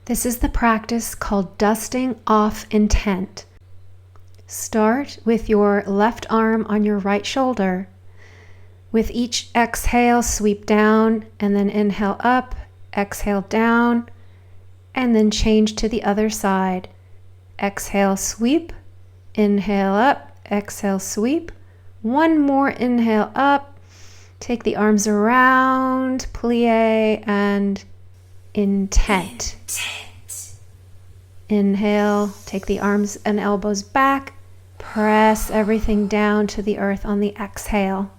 This is the practice called dusting off intent. Start with your left arm on your right shoulder. With each exhale, sweep down and then inhale up, exhale down, and then change to the other side. Exhale, sweep, inhale up, exhale, sweep. One more inhale up, take the arms around, plie, and intent. Inhale, take the arms and elbows back, press everything down to the earth on the exhale.